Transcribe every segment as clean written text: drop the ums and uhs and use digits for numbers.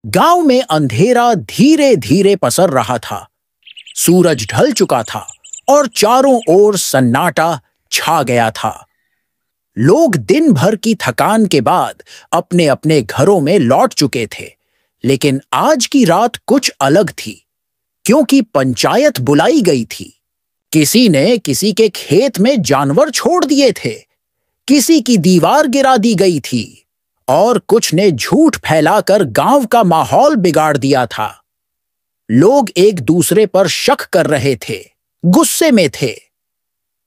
गांव में अंधेरा धीरे धीरे पसर रहा था। सूरज ढल चुका था और चारों ओर सन्नाटा छा गया था। लोग दिन भर की थकान के बाद अपने अपने घरों में लौट चुके थे, लेकिन आज की रात कुछ अलग थी, क्योंकि पंचायत बुलाई गई थी। किसी ने किसी के खेत में जानवर छोड़ दिए थे, किसी की दीवार गिरा दी गई थी और कुछ ने झूठ फैलाकर गांव का माहौल बिगाड़ दिया था। लोग एक दूसरे पर शक कर रहे थे, गुस्से में थे।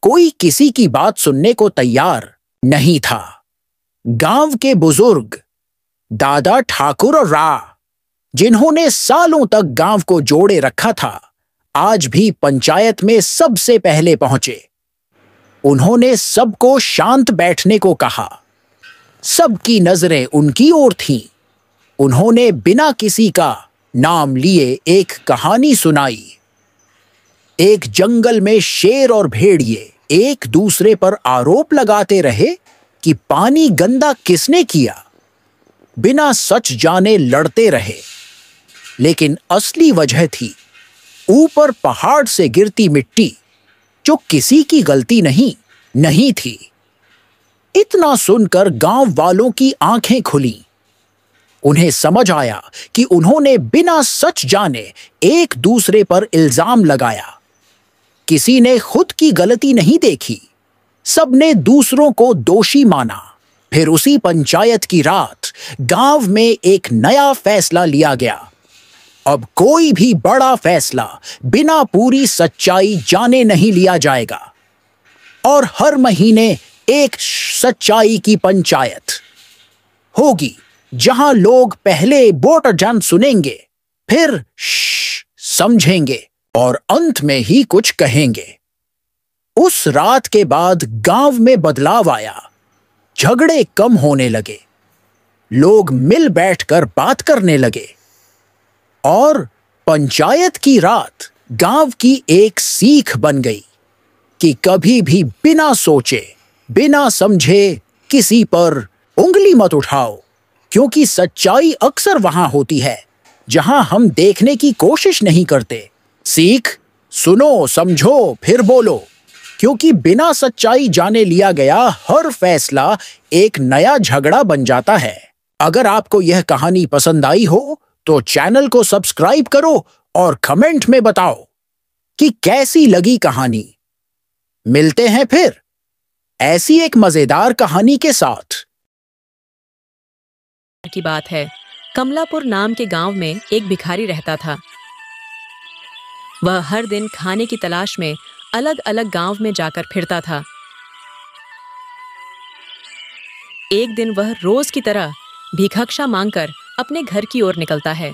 कोई किसी की बात सुनने को तैयार नहीं था। गांव के बुजुर्ग दादा ठाकुर और रा, जिन्होंने सालों तक गांव को जोड़े रखा था, आज भी पंचायत में सबसे पहले पहुंचे। उन्होंने सबको शांत बैठने को कहा। सबकी नजरें उनकी ओर थीं। उन्होंने बिना किसी का नाम लिए एक कहानी सुनाई। एक जंगल में शेर और भेड़िए एक दूसरे पर आरोप लगाते रहे कि पानी गंदा किसने किया। बिना सच जाने लड़ते रहे, लेकिन असली वजह थी ऊपर पहाड़ से गिरती मिट्टी, जो किसी की गलती नहीं थी। इतना सुनकर गांव वालों की आंखें खुली। उन्हें समझ आया कि उन्होंने बिना सच जाने एक दूसरे पर इल्जाम लगाया। किसी ने खुद की गलती नहीं देखी, सबने दूसरों को दोषी माना। फिर उसी पंचायत की रात गांव में एक नया फैसला लिया गया। अब कोई भी बड़ा फैसला बिना पूरी सच्चाई जाने नहीं लिया जाएगा, और हर महीने एक सच्चाई की पंचायत होगी, जहां लोग पहले बोट जान सुनेंगे, फिर समझेंगे और अंत में ही कुछ कहेंगे। उस रात के बाद गांव में बदलाव आया। झगड़े कम होने लगे, लोग मिल बैठकर बात करने लगे, और पंचायत की रात गांव की एक सीख बन गई कि कभी भी बिना सोचे, बिना समझे किसी पर उंगली मत उठाओ, क्योंकि सच्चाई अक्सर वहां होती है जहां हम देखने की कोशिश नहीं करते। सीख, सुनो, समझो, फिर बोलो, क्योंकि बिना सच्चाई जाने लिया गया हर फैसला एक नया झगड़ा बन जाता है। अगर आपको यह कहानी पसंद आई हो तो चैनल को सब्सक्राइब करो और कमेंट में बताओ कि कैसी लगी कहानी। मिलते हैं फिर ऐसी एक मजेदार कहानी के साथ। की बात है, कमलापुर नाम के गांव में एक भिखारी रहता था। वह हर दिन खाने की तलाश में अलग अलग गांव में जाकर फिरता था। एक दिन वह रोज की तरह भिक्षा मांगकर अपने घर की ओर निकलता है।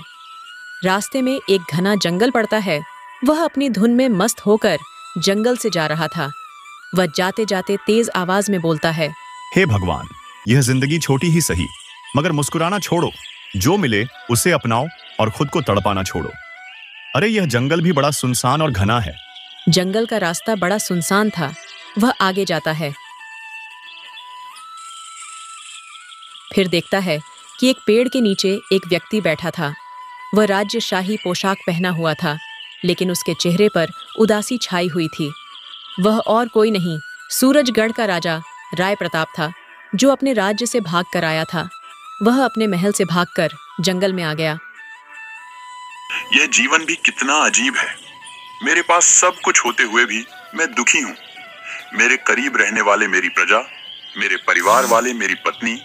रास्ते में एक घना जंगल पड़ता है। वह अपनी धुन में मस्त होकर जंगल से जा रहा था। वह जाते जाते तेज आवाज में बोलता है, हे भगवान, यह जिंदगी छोटी ही सही, मगर मुस्कुराना छोड़ो। जो मिले उसे अपनाओ और खुद को तड़पाना छोड़ो। अरे यह जंगल भी बड़ा सुनसान और घना है। जंगल का रास्ता बड़ा सुनसान था। वह आगे जाता है, फिर देखता है कि एक पेड़ के नीचे एक व्यक्ति बैठा था। वह राजशाही पोशाक पहना हुआ था, लेकिन उसके चेहरे पर उदासी छाई हुई थी। वह और कोई नहीं, सूरजगढ़ का राजा राय प्रताप था, जो अपने राज्य से भाग कर आया था। वह अपने महल से भागकर जंगल में आ गया। यह जीवन भी कितना अजीब है। मेरे पास सब कुछ होते हुए भी मैं दुखी हूँ। मेरे करीब रहने वाले मेरी प्रजा, मेरे परिवार वाले मेरी पत्नी,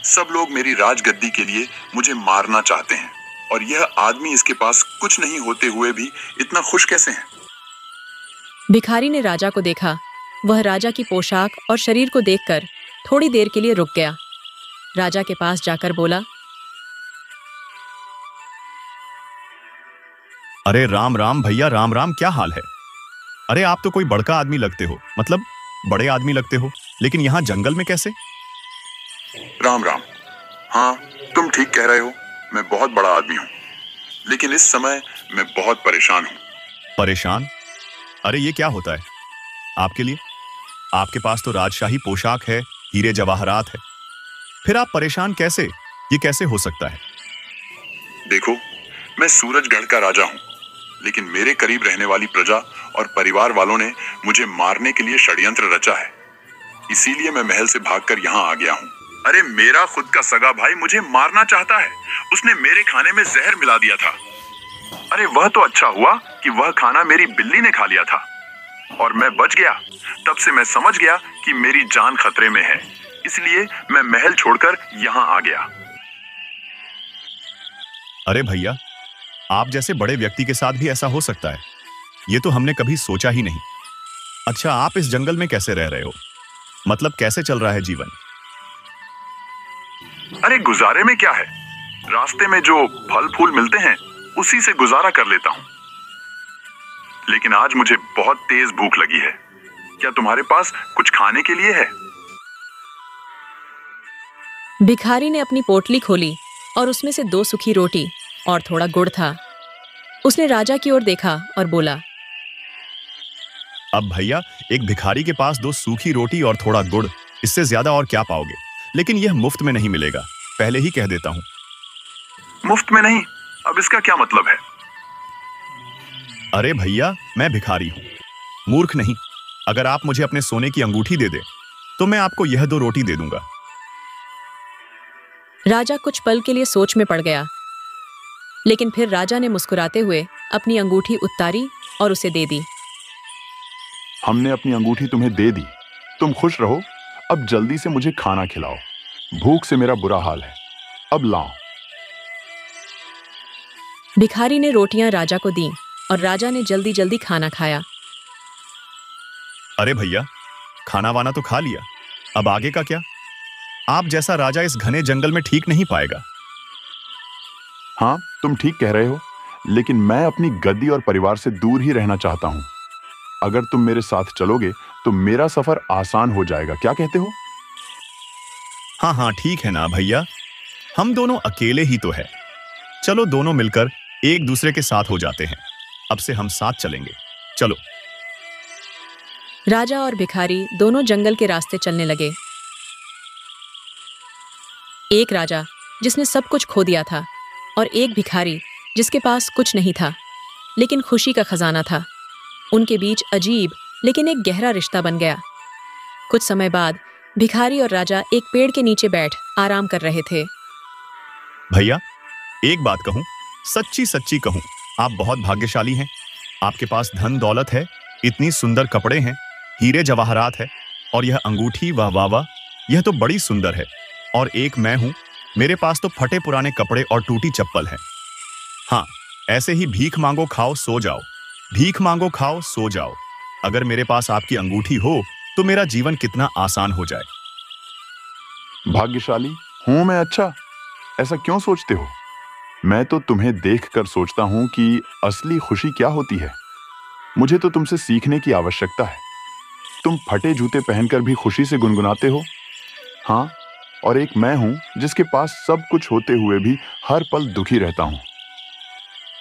सब लोग मेरी राजगद्दी के लिए मुझे मारना चाहते हैं, और यह आदमी इसके पास कुछ नहीं होते हुए भी इतना खुश कैसे है? भिखारी ने राजा को देखा। वह राजा की पोशाक और शरीर को देखकर थोड़ी देर के लिए रुक गया। राजा के पास जाकर बोला, अरे राम राम भैया, राम राम, क्या हाल है? अरे आप तो कोई बड़का आदमी लगते हो, मतलब बड़े आदमी लगते हो, लेकिन यहाँ जंगल में कैसे? राम राम। हाँ, तुम ठीक कह रहे हो, मैं बहुत बड़ा आदमी हूँ, लेकिन इस समय मैं बहुत परेशान हूँ। परेशान? अरे ये क्या होता है आपके लिए? आपके पास तो राजशाही पोशाक है, हीरे जवाहरात है, फिर आप परेशान कैसे? ये कैसे हो सकता है? देखो, मैं सूरजगढ़ का राजा हूँ, लेकिन मेरे करीब रहने वाली प्रजा और परिवार वालों ने मुझे मारने के लिए षड्यंत्र रचा है। इसीलिए मैं महल से भागकर यहाँ आ गया हूँ। अरे मेरा खुद का सगा भाई मुझे मारना चाहता है। उसने मेरे खाने में जहर मिला दिया था। अरे वह तो अच्छा हुआ कि वह खाना मेरी बिल्ली ने खा लिया था और मैं बच गया। तब से मैं समझ गया कि मेरी जान खतरे में है, इसलिए मैं महल छोड़कर यहाँ आ गया। अरे भैया, आप जैसे बड़े व्यक्ति के साथ भी ऐसा हो सकता है, ये तो हमने कभी सोचा ही नहीं। अच्छा, आप इस जंगल में कैसे रह रहे हो? मतलब कैसे चल रहा है जीवन? अरे गुजारे में क्या है, रास्ते में जो फल फूल मिलते हैं उसी से गुजारा कर लेता हूँ। लेकिन आज मुझे बहुत तेज भूख लगी है। क्या तुम्हारे पास कुछ खाने के लिए है? भिखारी ने अपनी पोटली खोली और उसमें से 2 सूखी रोटी और थोड़ा गुड़ था। उसने राजा की ओर देखा और बोला, अब भैया, एक भिखारी के पास 2 सूखी रोटी और थोड़ा गुड़, इससे ज्यादा और क्या पाओगे? लेकिन यह मुफ्त में नहीं मिलेगा, पहले ही कह देता हूं। मुफ्त में नहीं? अब इसका क्या मतलब है? अरे भैया, मैं भिखारी हूं, मूर्ख नहीं। अगर आप मुझे अपने सोने की अंगूठी दे दे तो मैं आपको यह 2 रोटी दे दूंगा। राजा कुछ पल के लिए सोच में पड़ गया, लेकिन फिर राजा ने मुस्कुराते हुए अपनी अंगूठी उतारी और उसे दे दी। हमने अपनी अंगूठी तुम्हें दे दी, तुम खुश रहो। अब जल्दी से मुझे खाना खिलाओ, भूख से मेरा बुरा हाल है। अब लाओ। भिखारी ने रोटियां राजा को दी और राजा ने जल्दी जल्दी खाना खाया। अरे भैया, खाना वाना तो खा लिया, अब आगे का क्या? आप जैसा राजा इस घने जंगल में ठीक नहीं पाएगा। हाँ, तुम ठीक कह रहे हो, लेकिन मैं अपनी गद्दी और परिवार से दूर ही रहना चाहता हूँ। अगर तुम मेरे साथ चलोगे तो मेरा सफर आसान हो जाएगा, क्या कहते हो? हाँ हाँ, ठीक है ना भैया, हम दोनों अकेले ही तो है। चलो दोनों मिलकर एक दूसरे के साथ हो जाते हैं। अब से हम साथ चलेंगे, चलो। राजा और भिखारी दोनों जंगल के रास्ते चलने लगे। एक राजा जिसने सब कुछ खो दिया था और एक भिखारी जिसके पास कुछ नहीं था लेकिन खुशी का खजाना था। उनके बीच अजीब लेकिन एक गहरा रिश्ता बन गया। कुछ समय बाद भिखारी और राजा एक पेड़ के नीचे बैठ आराम कर रहे थे। भैया, एक बात कहूं, सच्ची सच्ची कहूं, आप बहुत भाग्यशाली हैं। आपके पास धन दौलत है, इतनी सुंदर कपड़े हैं, हीरे जवाहरात है, और यह अंगूठी, वाह वाह वाह, यह तो बड़ी सुंदर है। और एक मैं हूं, मेरे पास तो फटे पुराने कपड़े और टूटी चप्पल है। हाँ, ऐसे ही भीख मांगो खाओ सो जाओ, भीख मांगो खाओ सो जाओ। अगर मेरे पास आपकी अंगूठी हो तो मेरा जीवन कितना आसान हो जाए। भाग्यशाली हूं मैं? अच्छा, ऐसा क्यों सोचते हो? मैं तो तुम्हें देखकर सोचता हूं कि असली खुशी क्या होती है। मुझे तो तुमसे सीखने की आवश्यकता है। तुम फटे जूते पहनकर भी खुशी से गुनगुनाते हो। हाँ, और एक मैं हूं जिसके पास सब कुछ होते हुए भी हर पल दुखी रहता हूं।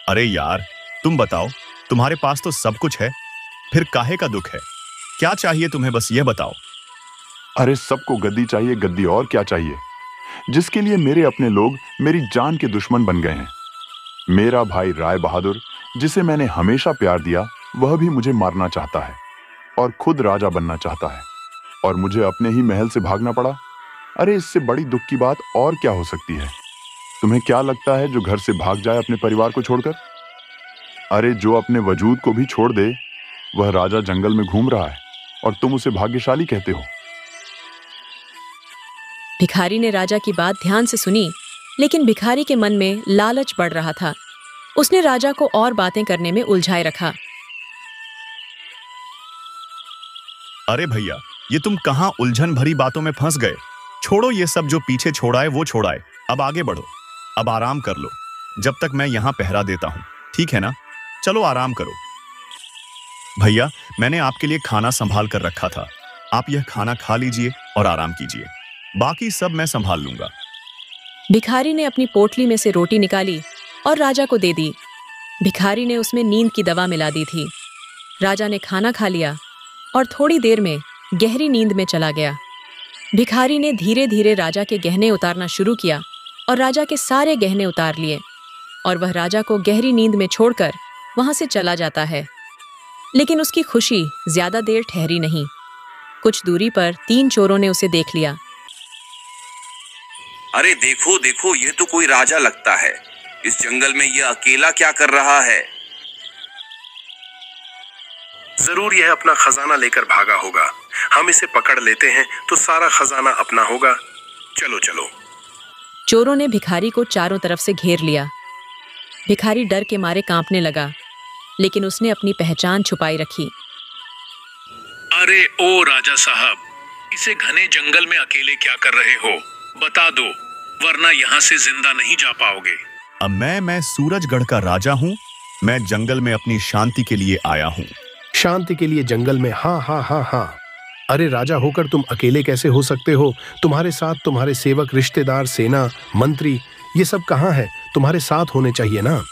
अरे यार, तुम बताओ, तुम्हारे पास तो सब कुछ है, फिर काहे का दुख है? क्या चाहिए तुम्हें, बस ये बताओ। अरे सबको गद्दी चाहिए, गद्दी, और क्या चाहिए? जिसके लिए मेरे अपने लोग मेरी जान के दुश्मन बन गए हैं। मेरा भाई राय बहादुर, जिसे मैंने हमेशा प्यार दिया, वह भी मुझे मारना चाहता है और खुद राजा बनना चाहता है, और मुझे अपने ही महल से भागना पड़ा। अरे इससे बड़ी दुख की बात और क्या हो सकती है? तुम्हें क्या लगता है जो घर से भाग जाए अपने परिवार को छोड़कर? अरे जो अपने वजूद को भी छोड़ दे, वह राजा जंगल में घूम रहा है और तुम उसे भाग्यशाली कहते हो। भिखारी ने राजा की बात ध्यान से सुनी, लेकिन भिखारी के मन में लालच बढ़ रहा था। उसने राजा को और बातें करने में उलझाए रखा। अरे भैया, ये तुम कहां उलझन भरी बातों में फंस गए? छोड़ो ये सब, जो पीछे छोड़ाए वो छोड़ाए, अब आगे बढ़ो। अब आराम कर लो, जब तक मैं यहां पहरा देता हूं, ठीक है ना? चलो आराम करो। भैया, मैंने आपके लिए खाना संभाल कर रखा था, आप यह खाना खा लीजिए और आराम कीजिए, बाकी सब मैं संभाल लूंगा। भिखारी ने अपनी पोटली में से रोटी निकाली और राजा को दे दी। भिखारी ने उसमें नींद की दवा मिला दी थी। राजा ने खाना खा लिया और थोड़ी देर में गहरी नींद में चला गया। भिखारी ने धीरे धीरे राजा के गहने उतारना शुरू किया और राजा के सारे गहने उतार लिए और वह राजा को गहरी नींद में छोड़कर वहां से चला जाता है। लेकिन उसकी खुशी ज्यादा देर ठहरी नहीं। कुछ दूरी पर 3 चोरों ने उसे देख लिया। अरे देखो देखो, ये तो कोई राजा लगता है। इस जंगल में ये अकेला क्या कर रहा है? जरूर यह अपना खजाना लेकर भागा होगा। हम इसे पकड़ लेते हैं तो सारा खजाना अपना होगा। चलो चलो। चोरों ने भिखारी को चारों तरफ से घेर लिया। भिखारी डर के मारे कांपने लगा, लेकिन उसने अपनी पहचान छुपाई रखी। अरे ओ राजा साहब, इसे घने जंगल में अकेले क्या कर रहे हो? बता दो, वरना यहाँ से जिंदा नहीं जा पाओगे। अब मैं सूरजगढ़ का राजा हूँ। मैं जंगल में अपनी शांति के लिए आया हूँ। शांति के लिए जंगल में? हाँ हाँ हाँ हाँ। अरे राजा होकर तुम अकेले कैसे हो सकते हो? तुम्हारे साथ तुम्हारे सेवक, रिश्तेदार, सेना, मंत्री, ये सब कहाँ है? तुम्हारे साथ होने चाहिए ना।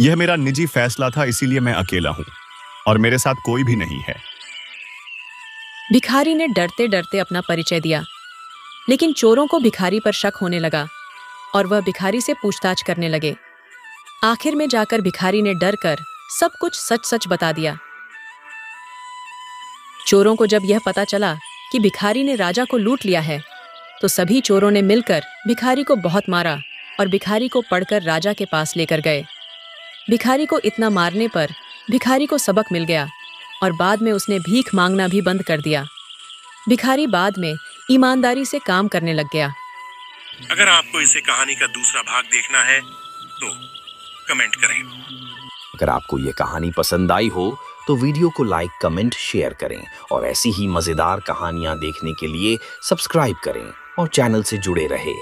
यह मेरा निजी फैसला था, इसीलिए मैं अकेला हूँ और मेरे साथ कोई भी नहीं है। भिखारी ने डरते डरते अपना परिचय दिया, लेकिन चोरों को भिखारी पर शक होने लगा और वह भिखारी से पूछताछ करने लगे। आखिर में जाकर भिखारी ने डर कर सब कुछ सच सच बता दिया। चोरों को जब यह पता चला कि भिखारी ने राजा को लूट लिया है, तो सभी चोरों ने मिलकर भिखारी को बहुत मारा और भिखारी को पकड़कर राजा के पास लेकर गए। भिखारी को इतना मारने पर भिखारी को सबक मिल गया और बाद में उसने भीख मांगना भी बंद कर दिया। भिखारी बाद में ईमानदारी से काम करने लग गया। अगर आपको इसे कहानी का दूसरा भाग देखना है तो कमेंट करें। अगर आपको ये कहानी पसंद आई हो तो वीडियो को लाइक, कमेंट, शेयर करें और ऐसी ही मजेदार कहानियां देखने के लिए सब्सक्राइब करें और चैनल से जुड़े रहें।